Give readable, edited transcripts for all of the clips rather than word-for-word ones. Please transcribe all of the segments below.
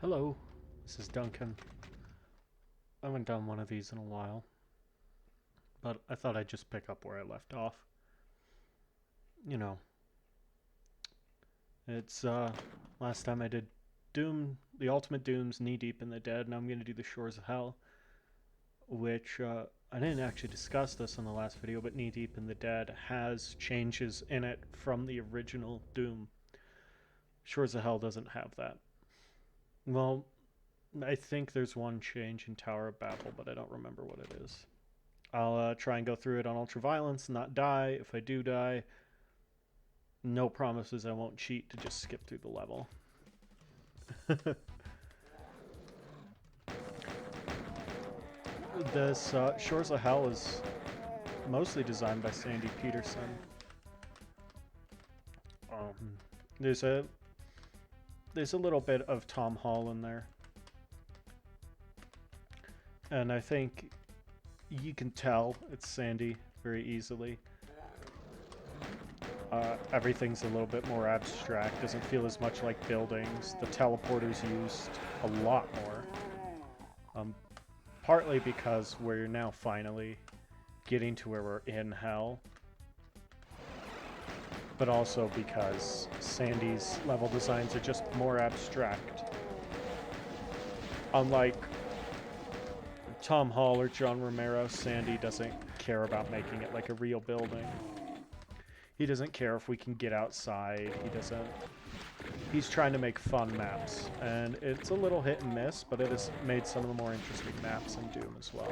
Hello, this is Duncan. I haven't done one of these in a while, but I thought I'd just pick up where I left off. You know, it's last time I did Doom, the Ultimate Doom's Knee Deep in the Dead. Now I'm gonna do the Shores of Hell, which I didn't actually discuss this in the last video, but Knee Deep in the Dead has changes in it from the original Doom. Shores of Hell doesn't have that. Well, I think there's one change in Tower of Babel, but I don't remember what it is. I'll try and go through it on Ultraviolence, not die. If I do die, no promises I won't cheat to just skip through the level. This Shores of Hell is mostly designed by Sandy Petersen. Um, there's a little bit of Tom Hall in there, and I think you can tell it's Sandy very easily. Everything's a little bit more abstract, doesn't feel as much like buildings. The teleporter's used a lot more. Partly because we're now finally getting to where we're in hell, but also because Sandy's level designs are just more abstract. Unlike Tom Hall or John Romero, Sandy doesn't care about making it like a real building. He doesn't care if we can get outside. He's trying to make fun maps, and it's a little hit and miss, but it has made some of the more interesting maps in Doom as well.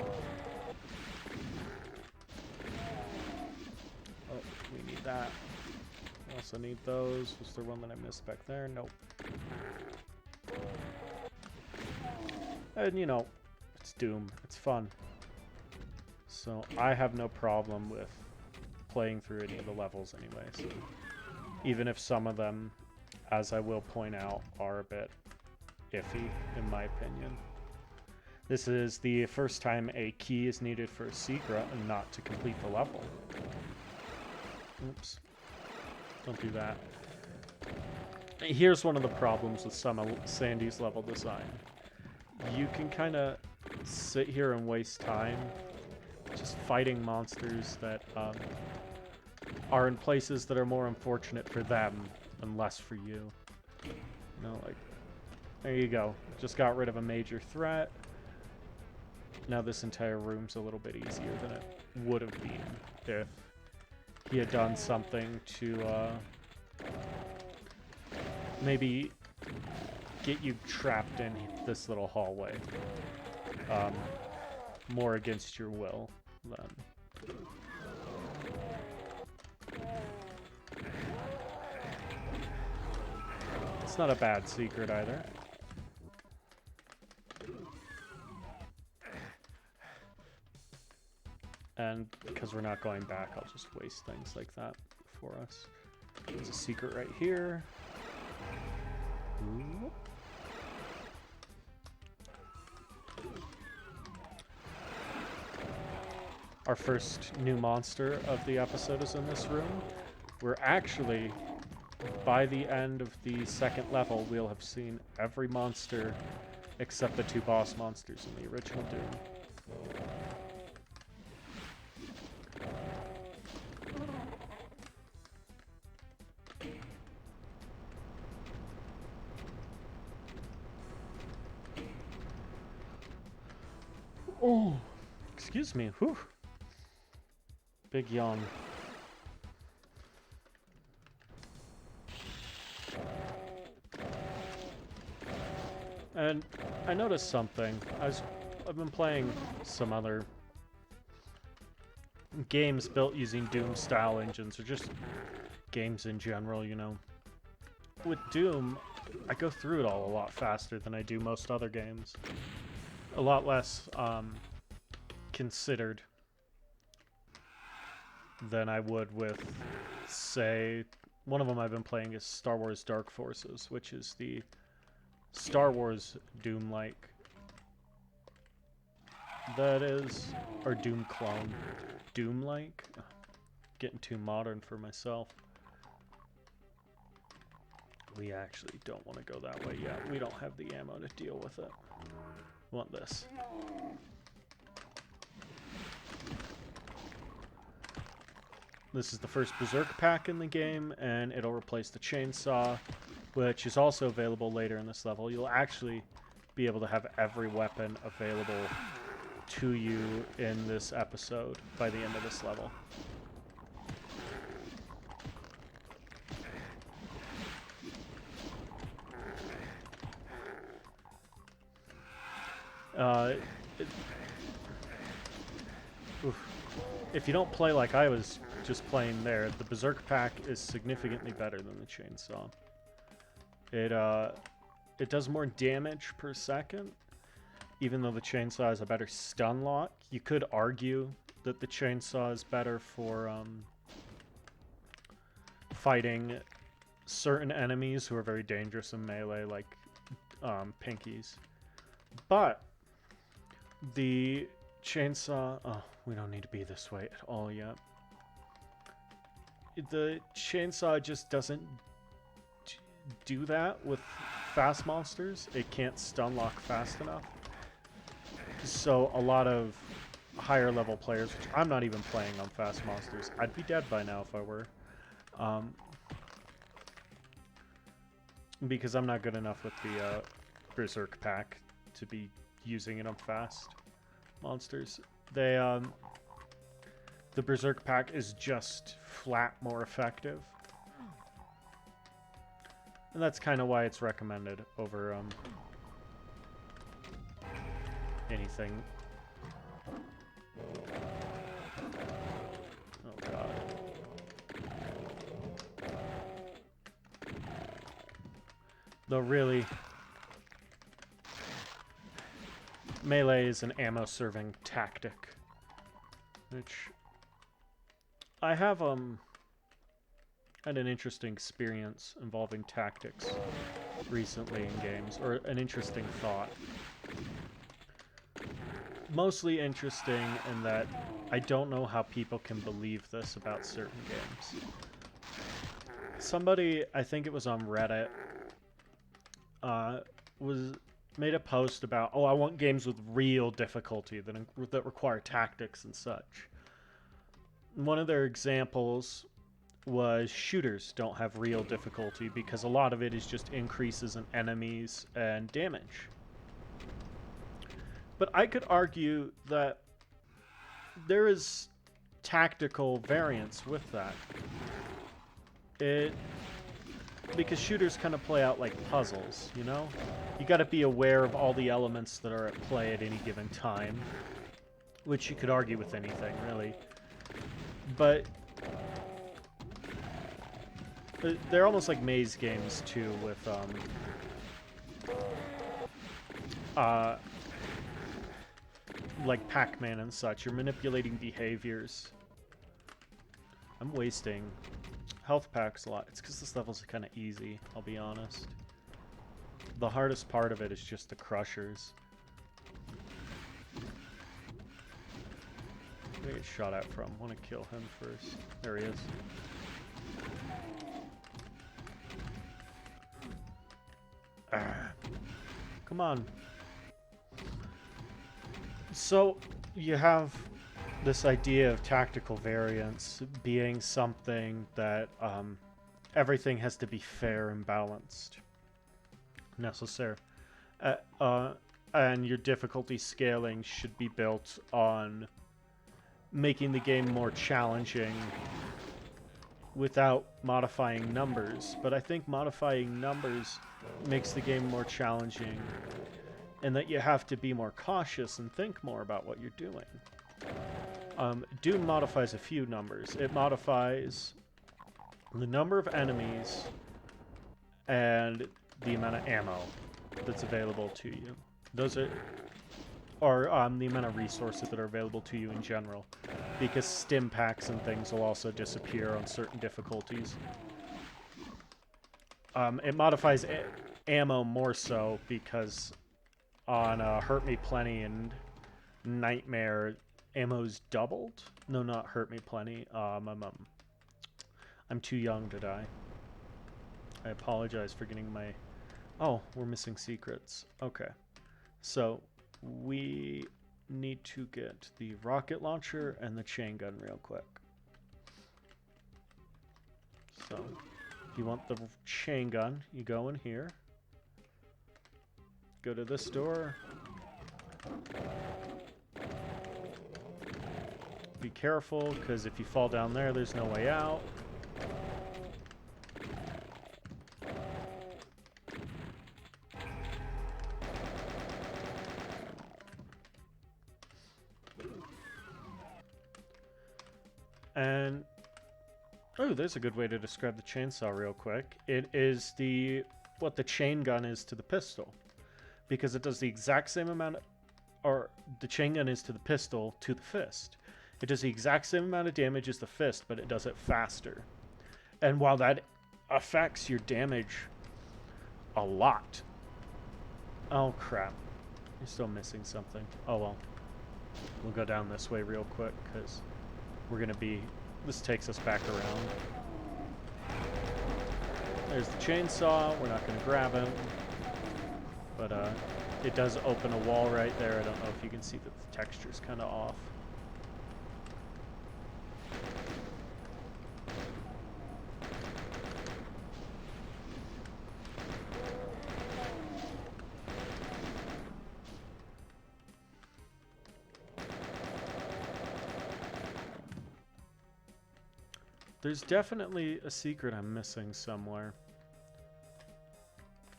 Oh, we need that. We also need those. Was there one that I missed back there? Nope. And, you know, it's Doom. It's fun. So I have no problem with playing through any of the levels anyways. Even if some of them, as I will point out, are a bit iffy, in my opinion. This is the first time a key is needed for a secret and not to complete the level. Oops. Don't do that. Here's one of the problems with some of Sandy's level design. You can kind of sit here and waste time just fighting monsters that are in places that are more unfortunate for them and less for you. You know, like, there you go. Just got rid of a major threat. Now this entire room's a little bit easier than it would have been if he had done something to maybe get you trapped in this little hallway. More against your will than... It's not a bad secret either. And because we're not going back, I'll just waste things like that for us. There's a secret right here. Ooh. Our first new monster of the episode is in this room. We're actually, by the end of the second level, we'll have seen every monster except the two boss monsters in the original Doom. Oh, excuse me. Whew. Big yawn. And I noticed something. I've been playing some other games built using Doom-style engines, or just games in general, you know. With Doom, I go through it all a lot faster than I do most other games. A lot less considered than I would with, say, one of them I've been playing is Star Wars Dark Forces, which is the Star Wars Doom-like. That is, or Doom clone. Doom-like? Getting too modern for myself. We actually don't want to go that way yet. We don't have the ammo to deal with it. We want this. This is the first Berserk pack in the game, and it'll replace the chainsaw, which is also available later in this level. You'll actually be able to have every weapon available to you in this episode by the end of this level. If you don't play like I was just playing there, the Berserk pack is significantly better than the chainsaw. It does more damage per second, even though the chainsaw has a better stun lock. You could argue that the chainsaw is better for fighting certain enemies who are very dangerous in melee, like pinkies. But the chainsaw... Oh, we don't need to be this way at all yet. The chainsaw just doesn't do that with fast monsters. It can't stun lock fast enough. So a lot of higher level players, which I'm not even playing on fast monsters, I'd be dead by now if I were. Because I'm not good enough with the Berserk pack to be using it on fast monsters. The Berserk pack is just flat more effective. And that's kind of why it's recommended over anything. Oh god. Though really, melee is an ammo-serving tactic, which I have had an interesting experience involving tactics recently in games, or an interesting thought. Mostly interesting in that I don't know how people can believe this about certain games. Somebody, I think it was on Reddit, made a post about, oh, I want games with real difficulty that require tactics and such. One of their examples was shooters don't have real difficulty because a lot of it is just increases in enemies and damage. But I could argue that there is tactical variance with that. Because shooters kind of play out like puzzles, you know? You gotta be aware of all the elements that are at play at any given time. Which you could argue with anything, really. But they're almost like maze games, too, with, like Pac-Man and such. You're manipulating behaviors. I'm wasting health packs a lot. It's because this level's kind of easy, I'll be honest. The hardest part of it is just the crushers. Where did I get shot at from? I want to kill him first. There he is. Come on. So, you have this idea of tactical variance being something that everything has to be fair and balanced. Necessary. And your difficulty scaling should be built on making the game more challenging without modifying numbers. But I think modifying numbers makes the game more challenging, and that you have to be more cautious and think more about what you're doing. Doom modifies a few numbers. It modifies the number of enemies and the amount of ammo that's available to you. Those are... or the amount of resources that are available to you in general. Because stim packs and things will also disappear on certain difficulties. It modifies ammo more so because on Hurt Me Plenty and Nightmare, ammo's doubled. No, not Hurt Me Plenty. I'm too young to die. I apologize for getting my... Oh, we're missing secrets. Okay. So, we need to get the rocket launcher and the chain gun real quick. So, if you want the chain gun, you go in here. Go to this door. Be careful, because if you fall down there, there's no way out. And, oh, there's a good way to describe the chainsaw real quick. It is what the chain gun is to the pistol. Because it does the exact same amount, or the chain gun is to the pistol to the fist. It does the exact same amount of damage as the fist, but it does it faster. And while that affects your damage a lot... Oh, crap. You're still missing something. Oh, well. We'll go down this way real quick, because we're going to be... This takes us back around. There's the chainsaw. We're not going to grab him. But it does open a wall right there. I don't know if you can see that the texture's kind of off. There's definitely a secret I'm missing somewhere.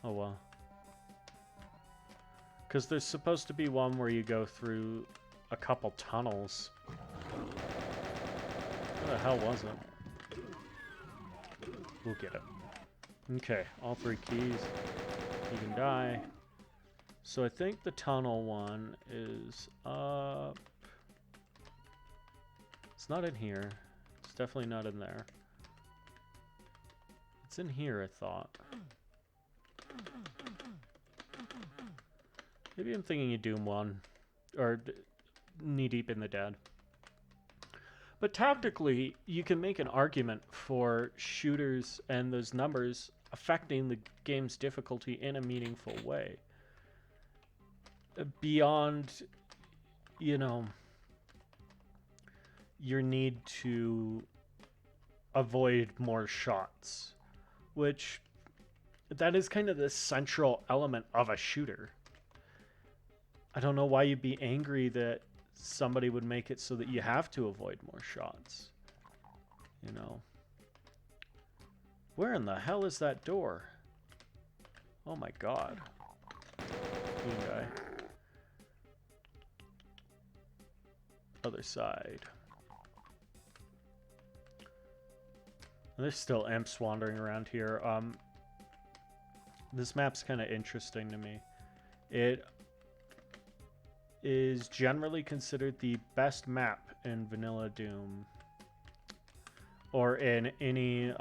Oh well. Because there's supposed to be one where you go through a couple tunnels. Where the hell was it? We'll get it. Okay, all 3 keys. You can die. So I think the tunnel one is up. It's not in here. It's definitely not in there. It's in here, I thought. Maybe I'm thinking of Doom 1. Or Knee Deep in the Dead. But tactically, you can make an argument for shooters and those numbers affecting the game's difficulty in a meaningful way. Beyond, you know, your need to avoid more shots. Which, that is kind of the central element of a shooter. I don't know why you'd be angry that somebody would make it so that you have to avoid more shots. You know. Where in the hell is that door? Oh my god. Green guy. Other side. And there's still imps wandering around here. This map's kind of interesting to me. It is generally considered the best map in Vanilla Doom, or in any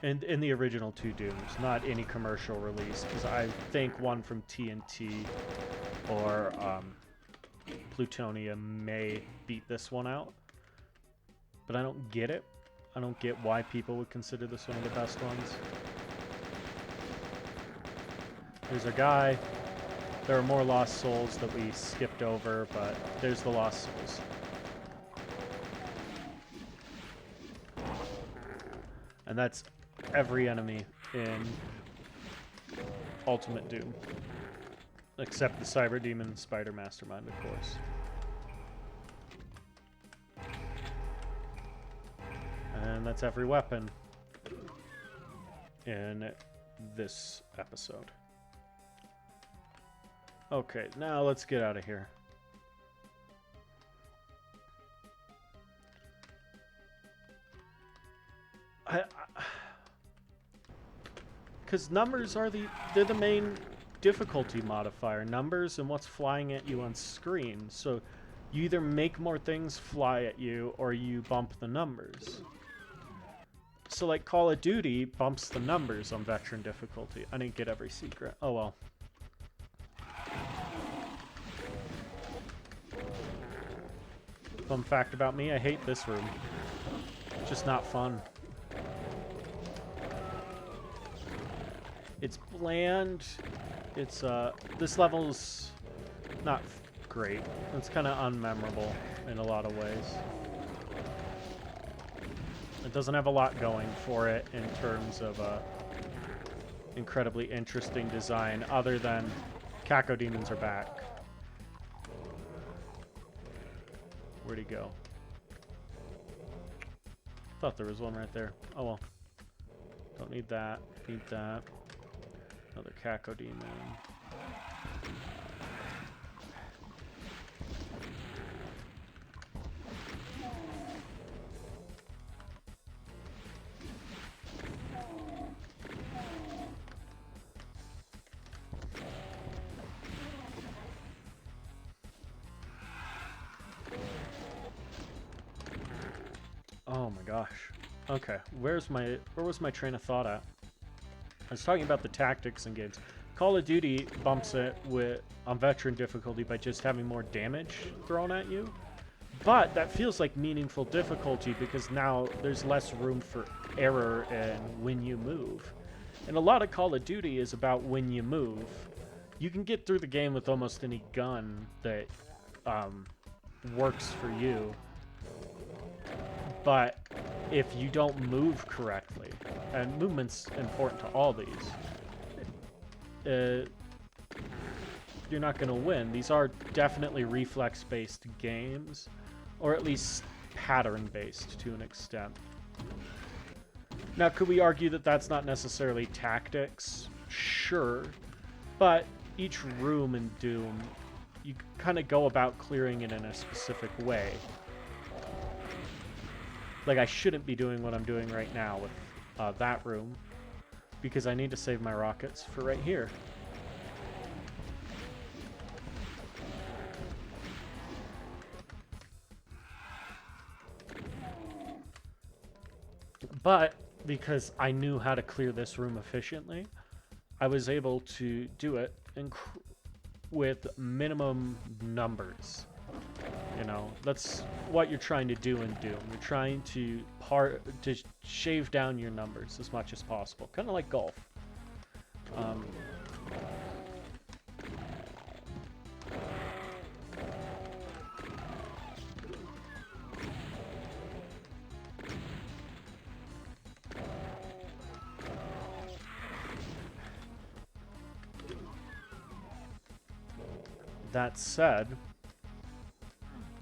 in the original 2 Dooms, not any commercial release, because I think one from TNT or Plutonium may beat this one out, but I don't get it. I don't get why people would consider this one of the best ones. There's a guy. There are more Lost Souls that we skipped over, but there's the Lost Souls. And that's every enemy in Ultimate Doom. Except the Cyber Demon Spider Mastermind, of course. And that's every weapon in this episode. Okay, now let's get out of here. Because numbers are they're the main difficulty modifier. Numbers and what's flying at you on screen. So you either make more things fly at you or you bump the numbers. So like Call of Duty bumps the numbers on veteran difficulty. I didn't get every secret. Oh well. Fun fact about me, I hate this room. It's just not fun. It's bland. It's this level's not great. It's kind of unmemorable in a lot of ways. It doesn't have a lot going for it in terms of incredibly interesting design, other than Cacodemons are back. Where'd he go? Thought there was one right there. Oh well. Don't need that. Need that. Another Cacodemon. Oh my gosh. Okay, where was my train of thought at? I was talking about the tactics in games. Call of Duty bumps it on veteran difficulty by just having more damage thrown at you. But that feels like meaningful difficulty because now there's less room for error in when you move. And a lot of Call of Duty is about when you move. You can get through the game with almost any gun that works for you. But if you don't move correctly, and movement's important to all these, you're not going to win. These are definitely reflex-based games, or at least pattern-based to an extent. Now, could we argue that that's not necessarily tactics? Sure, but each room in Doom, you kind of go about clearing it in a specific way. Like, I shouldn't be doing what I'm doing right now with that room, because I need to save my rockets for right here. But, because I knew how to clear this room efficiently, I was able to do it with minimum numbers. You know, that's what you're trying to do in Doom. You're trying to shave down your numbers as much as possible. Kind of like golf. That said,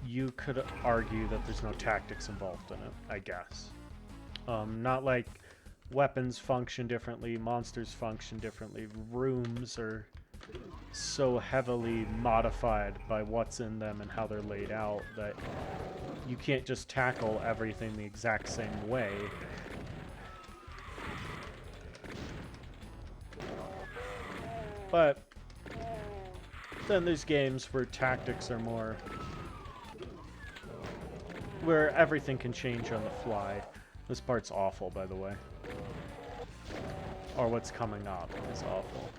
you could argue that there's no tactics involved in it, I guess. Not like weapons function differently, monsters function differently, rooms are so heavily modified by what's in them and how they're laid out that you can't just tackle everything the exact same way. But then there's games where tactics are more... where everything can change on the fly. This part's awful, by the way. Or what's coming up is awful.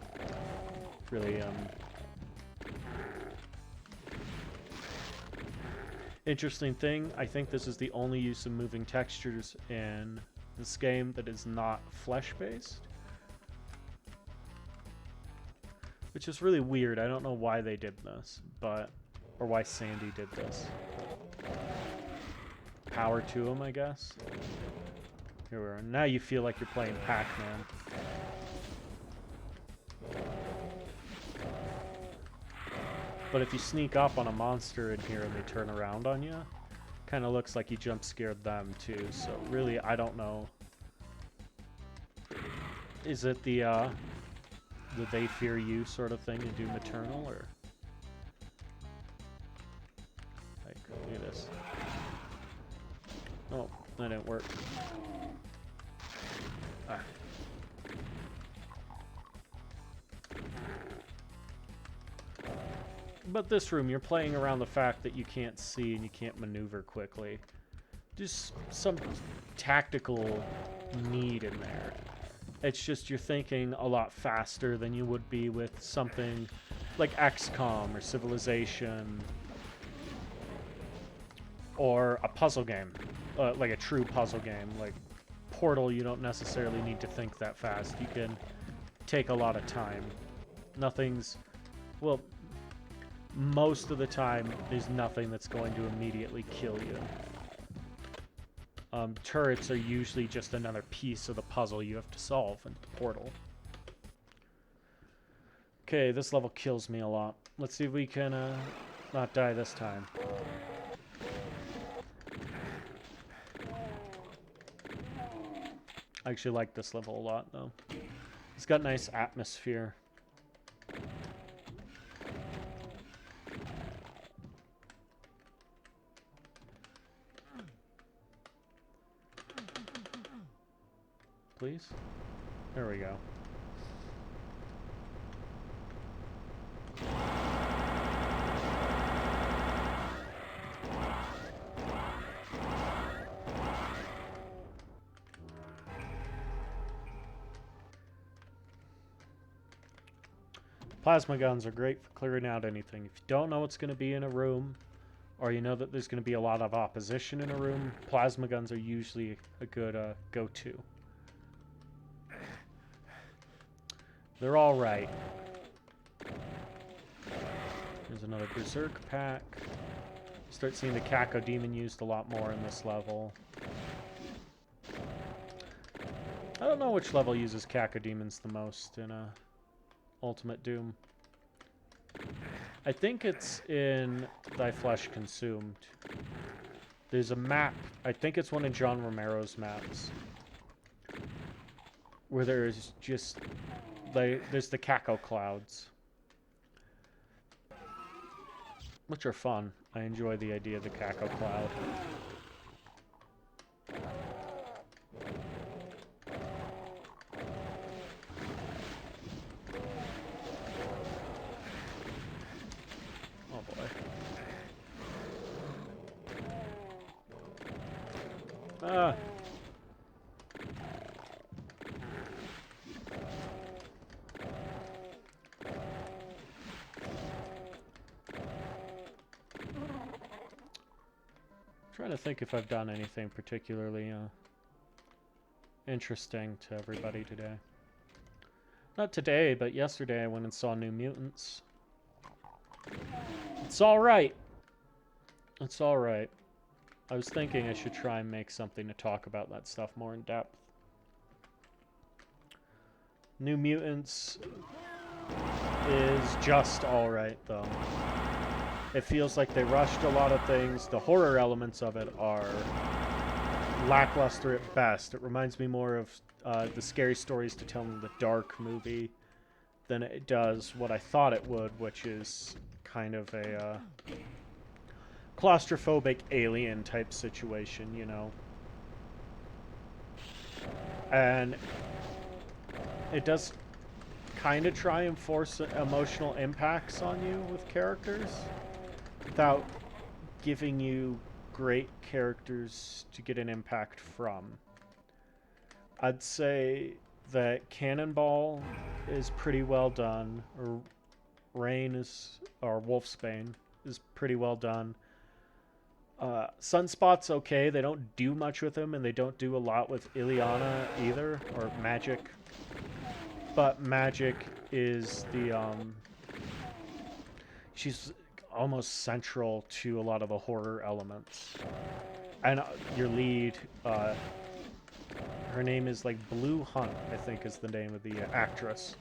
Really, interesting thing, I think this is the only use of moving textures in this game that is not flesh-based. Which is really weird. I don't know why they did this, but... or why Sandy did this. Power to him, I guess. Here we are. Now you feel like you're playing Pac-Man. But if you sneak up on a monster in here and they turn around on you, kind of looks like you jump scared them too. So really, I don't know. Is it the they fear you sort of thing to do Maternal, or like look at this? Oh, that didn't work. Ah. But this room, you're playing around the fact that you can't see and you can't maneuver quickly. Just some tactical need in there. It's just you're thinking a lot faster than you would be with something like XCOM or Civilization or a puzzle game, like a true puzzle game. Like Portal, you don't necessarily need to think that fast. You can take a lot of time. Nothing's... Well, most of the time, there's nothing that's going to immediately kill you. Turrets are usually just another piece of the puzzle you have to solve in Portal. Okay, this level kills me a lot. Let's see if we can not die this time. I actually like this level a lot, though. It's got nice atmosphere. Please? There we go. Plasma guns are great for clearing out anything. If you don't know what's going to be in a room, or you know that there's going to be a lot of opposition in a room, plasma guns are usually a good go-to. They're all right. There's another Berserk pack. Start seeing the Cacodemon used a lot more in this level. I don't know which level uses Cacodemons the most in Ultimate Doom. I think it's in Thy Flesh Consumed. There's a map, I think it's one of John Romero's maps, where there's just, there's the Caco clouds, which are fun. I enjoy the idea of the Caco cloud. Ah. Trying to think if I've done anything particularly interesting to everybody today. Not today, but yesterday I went and saw New Mutants. It's alright. It's alright. I was thinking I should try and make something to talk about that stuff more in depth. New Mutants is just alright, though. It feels like they rushed a lot of things. The horror elements of it are lackluster at best. It reminds me more of the Scary Stories to Tell in the Dark movie than it does what I thought it would, which is kind of a claustrophobic alien type situation, you know. And it does kind of try and force emotional impacts on you with characters without giving you great characters to get an impact from. I'd say that Cannonball is pretty well done, or Wolfsbane is pretty well done. Sunspot's okay. They don't do much with him, and they don't do a lot with Illyana either, or Magik. But Magik is the, she's almost central to a lot of the horror elements. And your lead, her name is like Blue Hunt, I think is the name of the actress.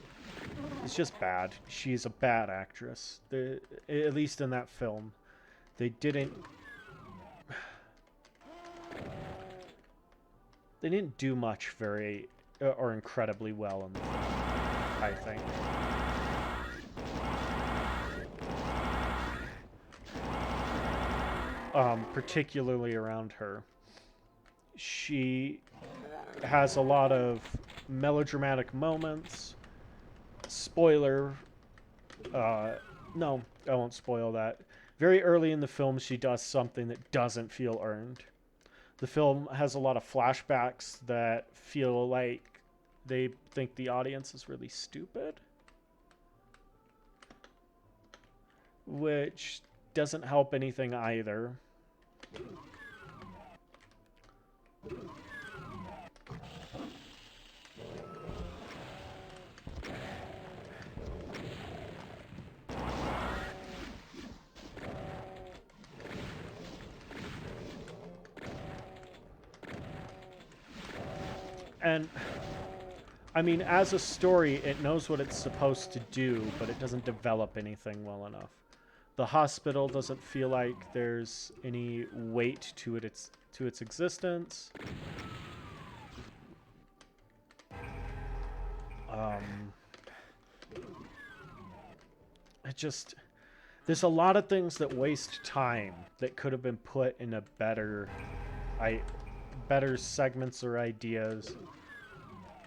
It's just bad. She's a bad actress. At least in that film. They didn't do much very, or incredibly well in the film, I think. Particularly around her. She has a lot of melodramatic moments. Spoiler. No, I won't spoil that. Very early in the film, she does something that doesn't feel earned. The film has a lot of flashbacks that feel like they think the audience is really stupid, which doesn't help anything either. And I mean, as a story, it knows what it's supposed to do, but it doesn't develop anything well enough. The hospital doesn't feel like there's any weight to its existence. It just, there's a lot of things that waste time that could have been put in a better segments or ideas,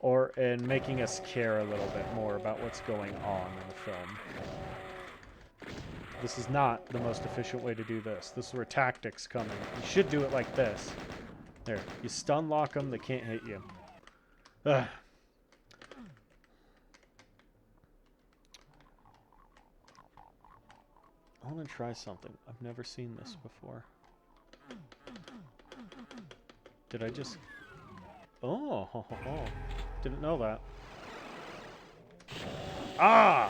or in making us care a little bit more about what's going on in the film. This is not the most efficient way to do this. This is where tactics come in. You should do it like this. There, you stun lock them, they can't hit you. Ugh. I want to try something. I've never seen this before. Did I just... Oh, ho, ho, ho. Didn't know that. Ah!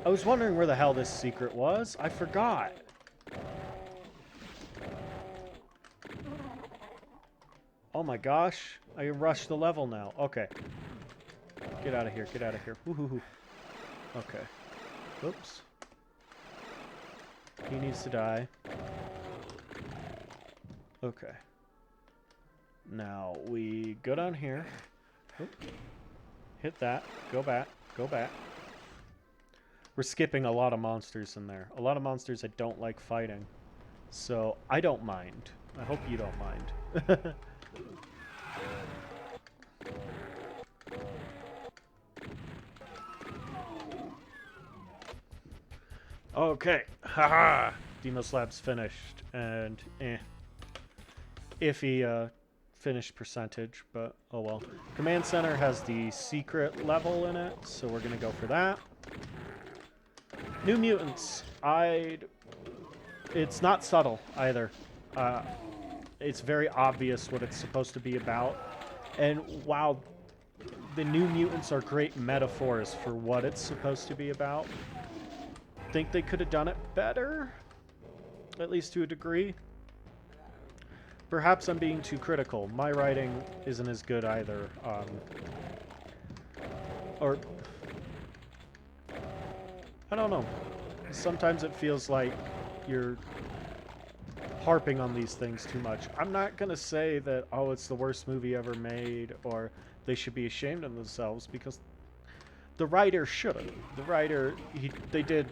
I was wondering where the hell this secret was. I forgot. Oh my gosh. I can rush the level now. Okay. Get out of here. Get out of here. Woohoo. Okay. Oops. He needs to die. Okay. Now, we go down here. Oop. Hit that. Go back. Go back. We're skipping a lot of monsters in there. A lot of monsters I don't like fighting. So, I don't mind. I hope you don't mind. Okay. Haha! Demoslab's finished. And, iffy, finished percentage, but oh well. Command Center has the secret level in it, so we're gonna go for that. New Mutants. It's not subtle either. It's very obvious what it's supposed to be about. And while the New Mutants are great metaphors for what it's supposed to be about, I think they could have done it better, at least to a degree. Perhaps I'm being too critical. My writing isn't as good either. Or I don't know. Sometimes it feels like you're harping on these things too much. I'm not going to say that, oh, it's the worst movie ever made, or they should be ashamed of themselves, because the writer shouldn't. The writer, they did...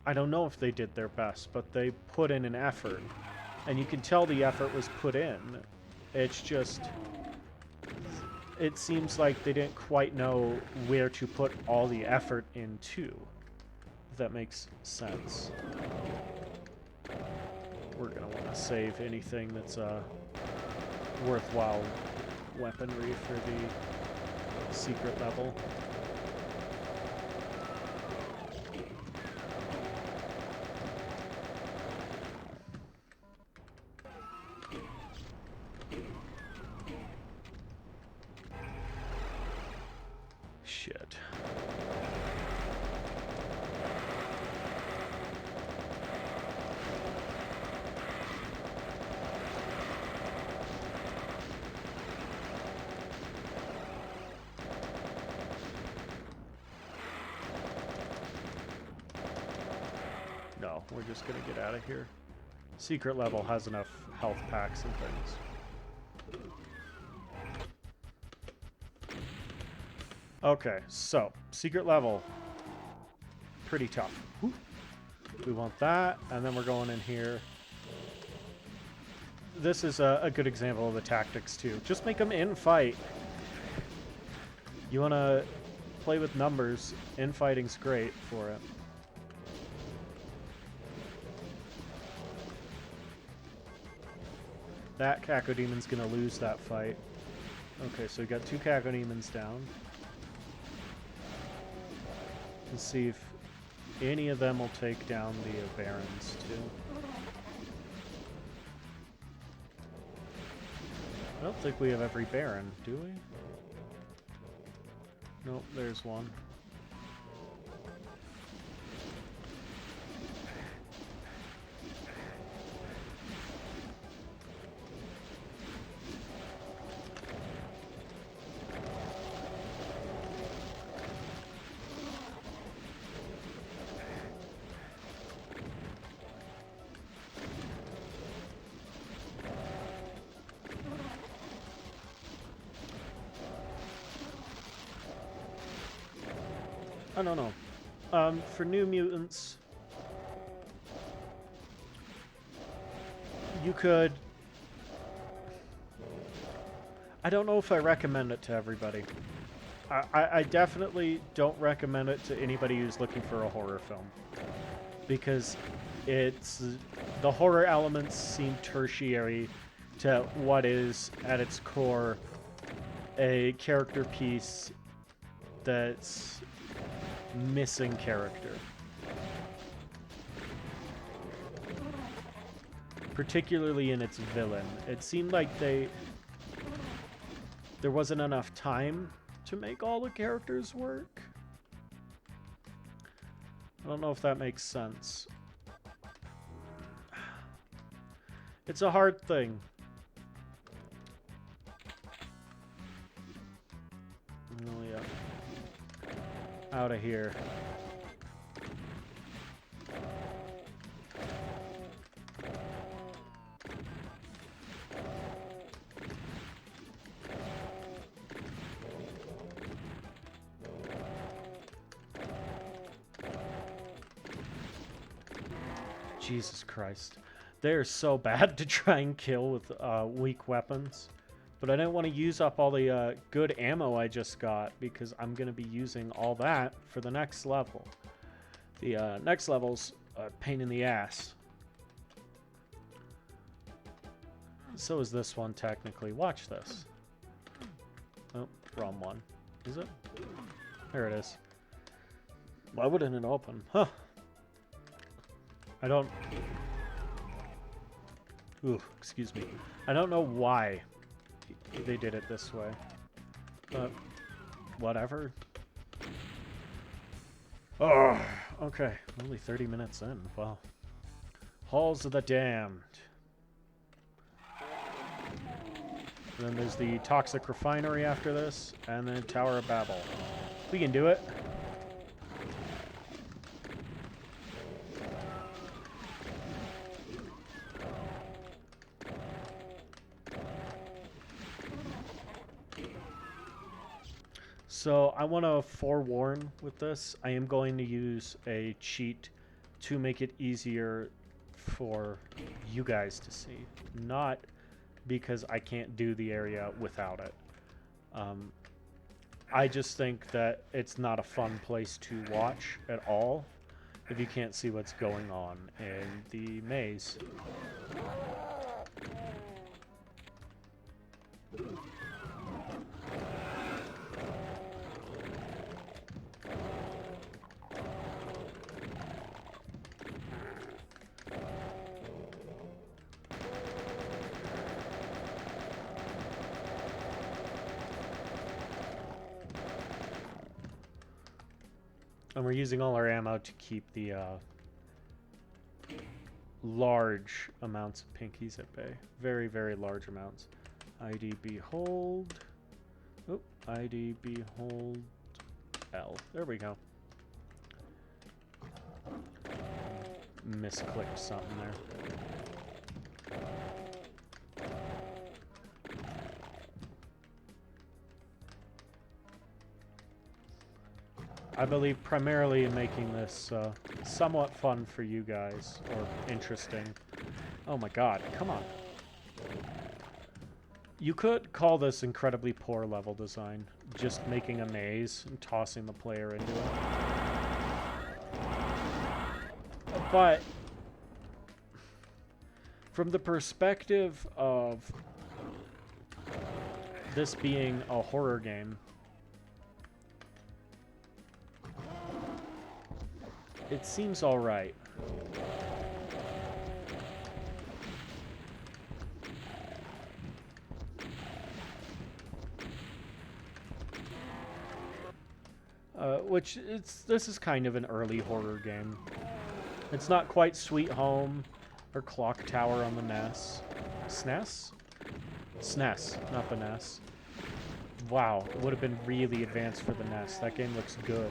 I don't know if they did their best, but they put in an effort. And you can tell the effort was put in. It's just... It seems like they didn't quite know where to put all the effort into. If that makes sense. We're going to want to save anything that's worthwhile weaponry for the secret level. Shit. No, we're just gonna get out of here. Secret level has enough health packs and things. Okay, so, secret level. Pretty tough. Whew. We want that, and then we're going in here. This is a good example of the tactics, too. Just make them in-fight. You want to play with numbers. In-fighting's great for it. That Cacodemon's going to lose that fight. Okay, so we got 2 Cacodemons down. Let's see if any of them will take down the Barons, too. I don't think we have every Baron, do we? Nope, there's one. I don't know. For New Mutants, you could... I don't know if I recommend it to everybody. I definitely don't recommend it to anybody who's looking for a horror film. Because it's... the horror elements seem tertiary to what is, at its core, a character piece that's missing character. Particularly in its villain. It seemed like there wasn't enough time to make all the characters work. I don't know if that makes sense. It's a hard thing. Oh yeah. Out of here. Jesus Christ. They're so bad to try and kill with weak weapons. But I didn't want to use up all the good ammo I just got, because I'm going to be using all that for the next level. The next level's a pain in the ass. So is this one, technically. Watch this. Oh, wrong one. Is it? There it is. Why wouldn't it open? Huh. I don't... Ooh, excuse me. I don't know why they did it this way. But, whatever. Oh, okay. Only 30 minutes in. Wow. Halls of the Damned. And then there's the Toxic Refinery after this, and then Tower of Babel. We can do it. So I want to forewarn with this, I am going to use a cheat to make it easier for you guys to see. Not because I can't do the area without it. I just think that it's not a fun place to watch at all if you can't see what's going on in the maze. And we're using all our ammo to keep the large amounts of pinkies at bay. Very, very large amounts. ID behold. Oh, ID behold L. There we go. Misclicked something there. I believe primarily in making this somewhat fun for you guys, or interesting. Oh my god, come on. You could call this incredibly poor level design, just making a maze and tossing the player into it. But from the perspective of this being a horror game, it seems alright. This is kind of an early horror game. It's not quite Sweet Home or Clock Tower on the NES. SNES? SNES, not the NES. Wow, it would have been really advanced for the NES. That game looks good.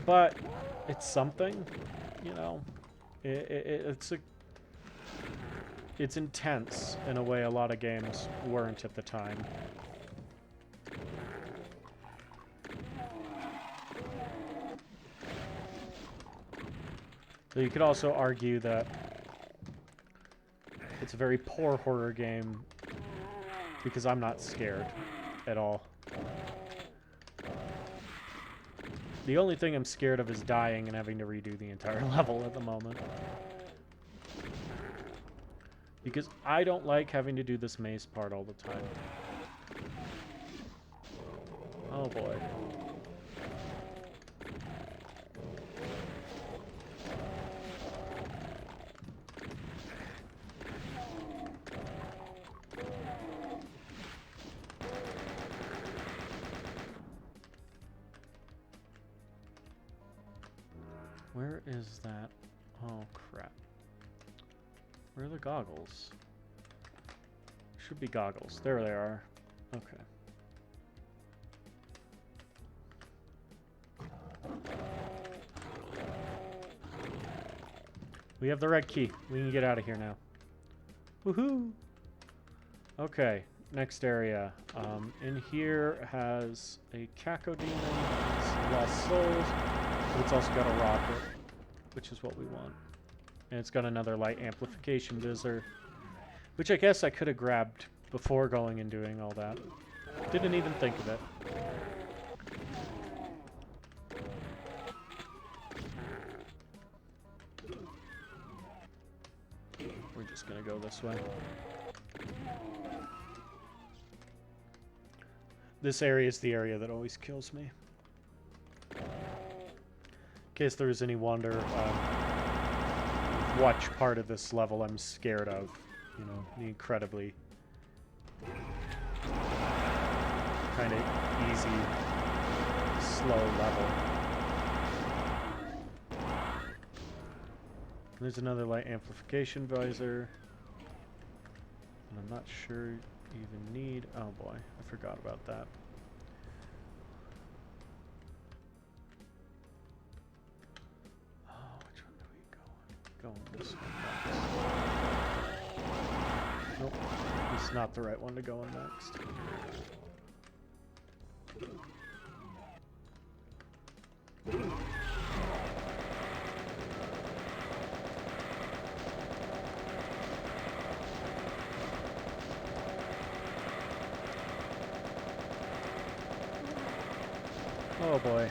But it's something, you know. It's intense in a way a lot of games weren't at the time. So you could also argue that it's a very poor horror game because I'm not scared at all. The only thing I'm scared of is dying and having to redo the entire level at the moment. Because I don't like having to do this maze part all the time. Oh boy. Where is that? Oh crap. Where are the goggles? Should be goggles. There they are. Okay. We have the red key. We can get out of here now. Woohoo! Okay, next area. In here has a Cacodemon, Lost Souls, but it's also got a rocket, which is what we want. And it's got another light amplification visor, which I guess I could have grabbed before going and doing all that. Didn't even think of it. We're just gonna go this way. This area is the area that always kills me. In case there is any wonder, which part of this level I'm scared of. You know, the incredibly kind of easy, slow level. There's another light amplification visor. And I'm not sure you even need... Oh boy, I forgot about that. Oh, which one do we go on? Go on this one next. Nope, it's not the right one to go on next. Oh boy.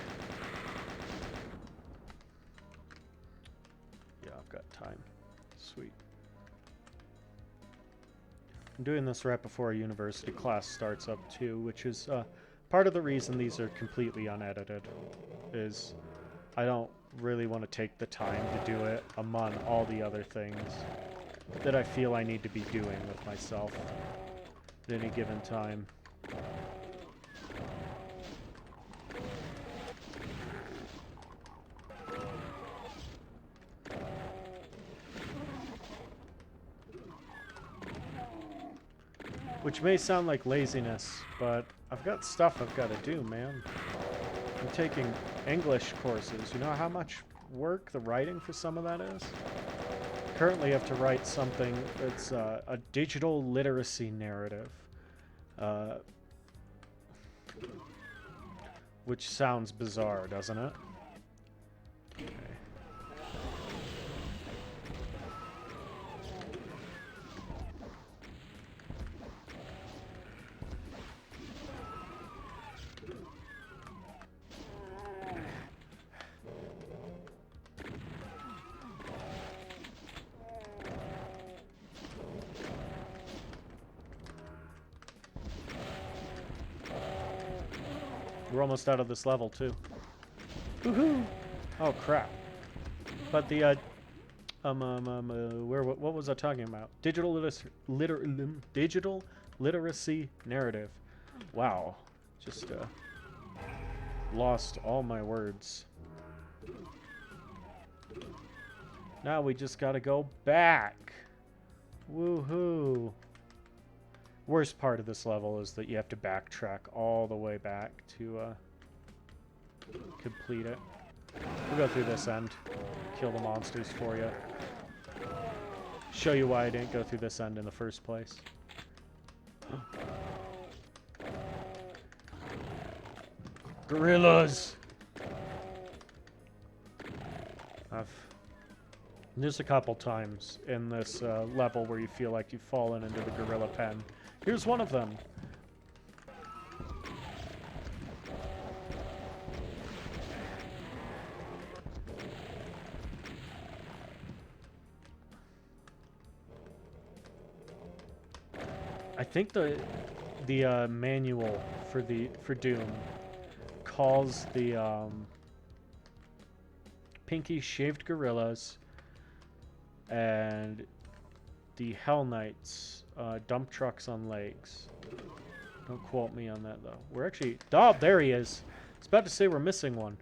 Yeah, I've got time. Sweet. I'm doing this right before a university class starts up too, which is part of the reason these are completely unedited. Is I don't really want to take the time to do it among all the other things that I feel I need to be doing with myself at any given time. Which may sound like laziness, but I've got stuff I've got to do, man. I'm taking English courses. You know how much work the writing for some of that is? Currently I have to write something that's a digital literacy narrative. Which sounds bizarre, doesn't it? Okay. We're almost out of this level, too. Woohoo! Oh, crap. But the, what was I talking about? Digital literacy narrative. Wow. Just, lost all my words. Now we just gotta go back. Woohoo! Worst part of this level is that you have to backtrack all the way back to complete it. We'll go through this end, kill the monsters for you, show you why I didn't go through this end in the first place. Gorillas! There's a couple times in this level where you feel like you've fallen into the gorilla pen. Here's one of them. I think the manual for Doom calls the Pinky Shaved Gorillas and the Hell Knights dump trucks on legs. Don't quote me on that though. We're actually... Oh, there he is. I was about to say we're missing one.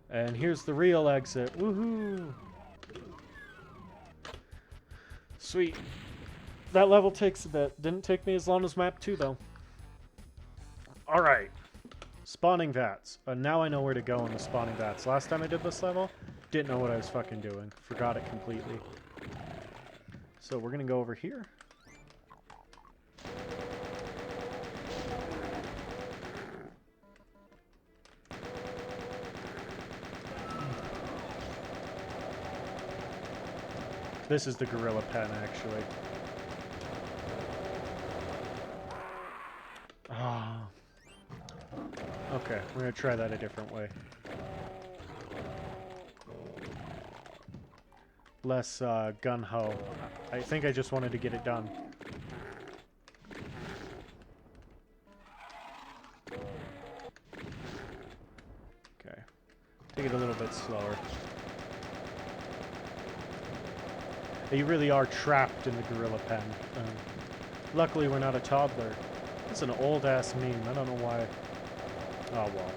And here's the real exit. Woohoo! Sweet. That level takes a bit. Didn't take me as long as map 2, though. Alright. Spawning vats. Now I know where to go in the spawning vats. Last time I did this level, didn't know what I was fucking doing. Forgot it completely. So we're gonna go over here. This is the gorilla pen, actually. Ah. Okay, we're gonna try that a different way. Less gun-ho. I think I just wanted to get it done. Okay. Take it a little bit slower. You really are trapped in the gorilla pen. Luckily, we're not a toddler. It's an old-ass meme. I don't know why. Oh, well.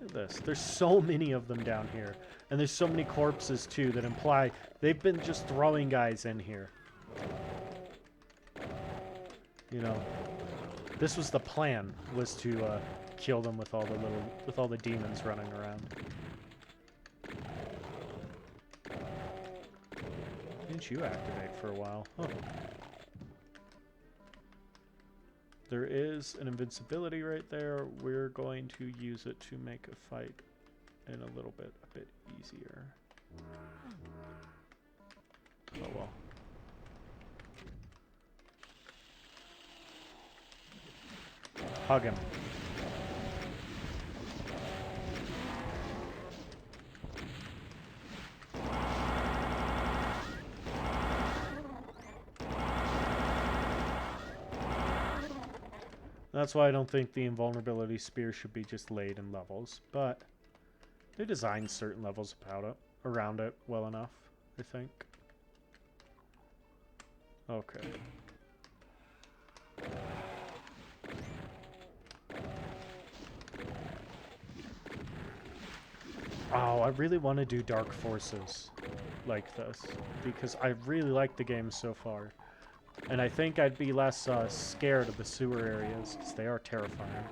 Look at this. There's so many of them down here. And there's so many corpses, too, that imply they've been just throwing guys in here. You know, this was the plan, was to kill them with all the demons running around. Didn't you activate for a while? Huh. There is an invincibility right there. We're going to use it to make a fight in a bit easier. Oh well. Hug him. That's why I don't think the invulnerability spear should be just laid in levels, but they designed certain levels around it well enough, I think. Okay. Oh, I really want to do Dark Forces like this, because I really like the game so far. And I think I'd be less scared of the sewer areas, because they are terrifying.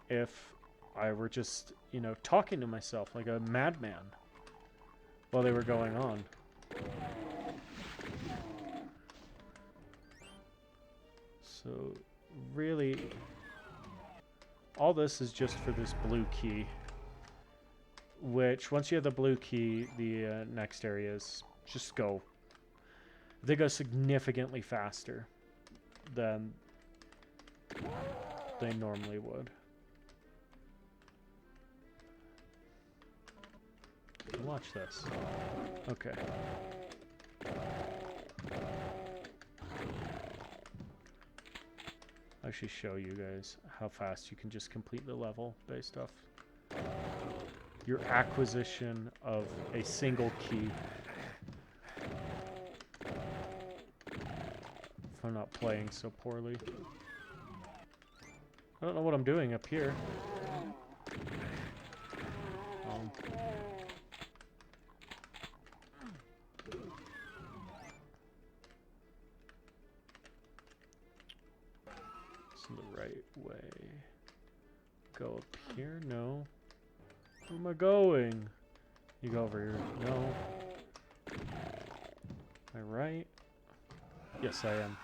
If I were just, you know, talking to myself like a madman while they were going on. So, really... all this is just for this blue key, which once you have the blue key, the next areas just go. They go significantly faster than they normally would. Watch this. Okay. I'll actually show you guys how fast you can just complete the level based off your acquisition of a single key. If I'm not playing so poorly. I don't know what I'm doing up here. on. It's the right way. Go up here? No. Where am I going? You go over here. No. Am I right? Yes, I am.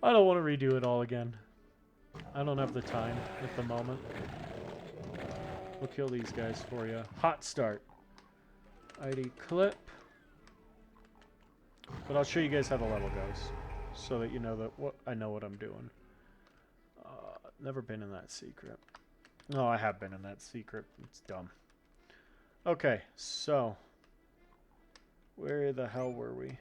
I don't want to redo it all again. I don't have the time at the moment. We'll kill these guys for you. Hot start. ID clip. But I'll show you guys how the level goes, so that you know that I know what I'm doing. Never been in that secret. No, I have been in that secret. It's dumb. Okay, so where the hell were we?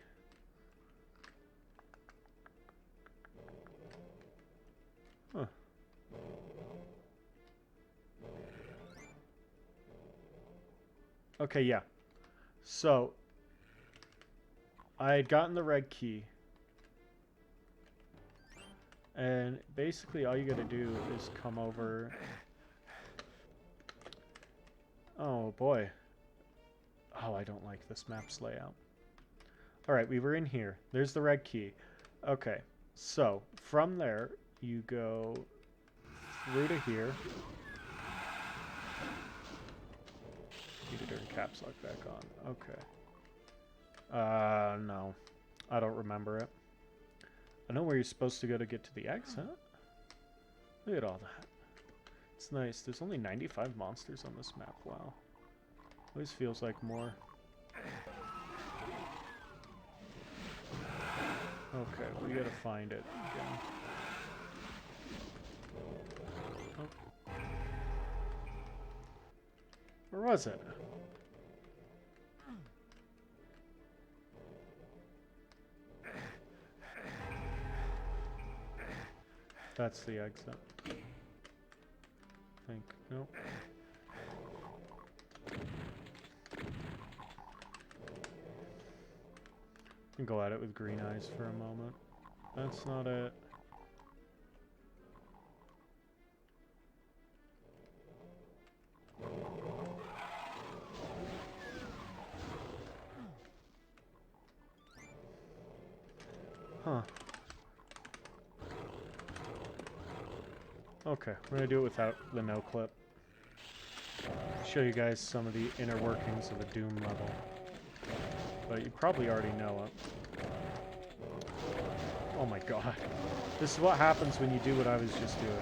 Huh. Okay, yeah. So I had gotten the red key. And basically all you gotta do is come over. Oh boy. Oh, I don't like this map's layout. Alright, we were in here. There's the red key. Okay, so from there you go through to here. Need to turn caps lock back on. Okay. No. I don't remember it. I know where you're supposed to go to get to the exit. Look at all that. It's nice. There's only 95 monsters on this map. Wow. Always feels like more. Okay, we gotta find it again. Oh. Where was it? That's the exit. I think. Nope. Can go at it with green eyes for a moment. That's not it. Huh. Okay, we're gonna do it without the no clip. Show you guys some of the inner workings of a Doom level. But you probably already know it. Oh my god. This is what happens when you do what I was just doing.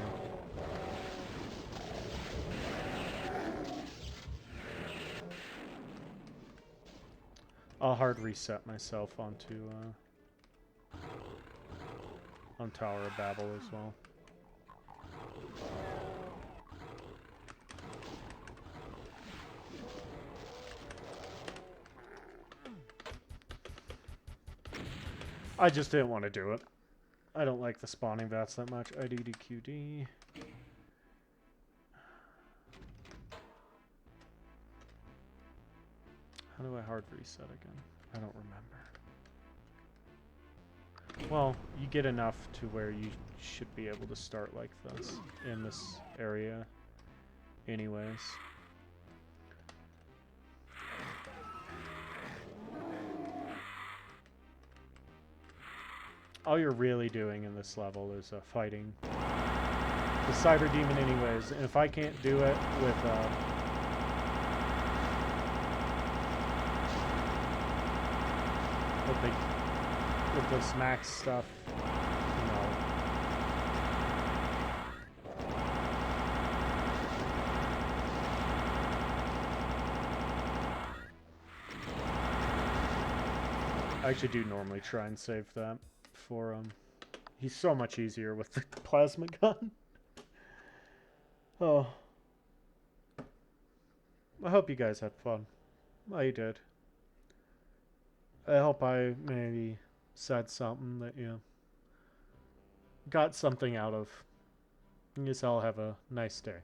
I'll hard reset myself onto on Tower of Babel as well. I just didn't want to do it. I don't like the spawning bats that much. IDDQD. How do I hard reset again? I don't remember. Well, you get enough to where you should be able to start like this in this area anyways. All you're really doing in this level is fighting the Cyber Demon anyways, and if I can't do it with this max stuff, you know, I actually do normally try and save that for, he's so much easier with the plasma gun. Oh. I hope you guys had fun. I did. I hope I maybe said something that you got something out of. You guys all have a nice day.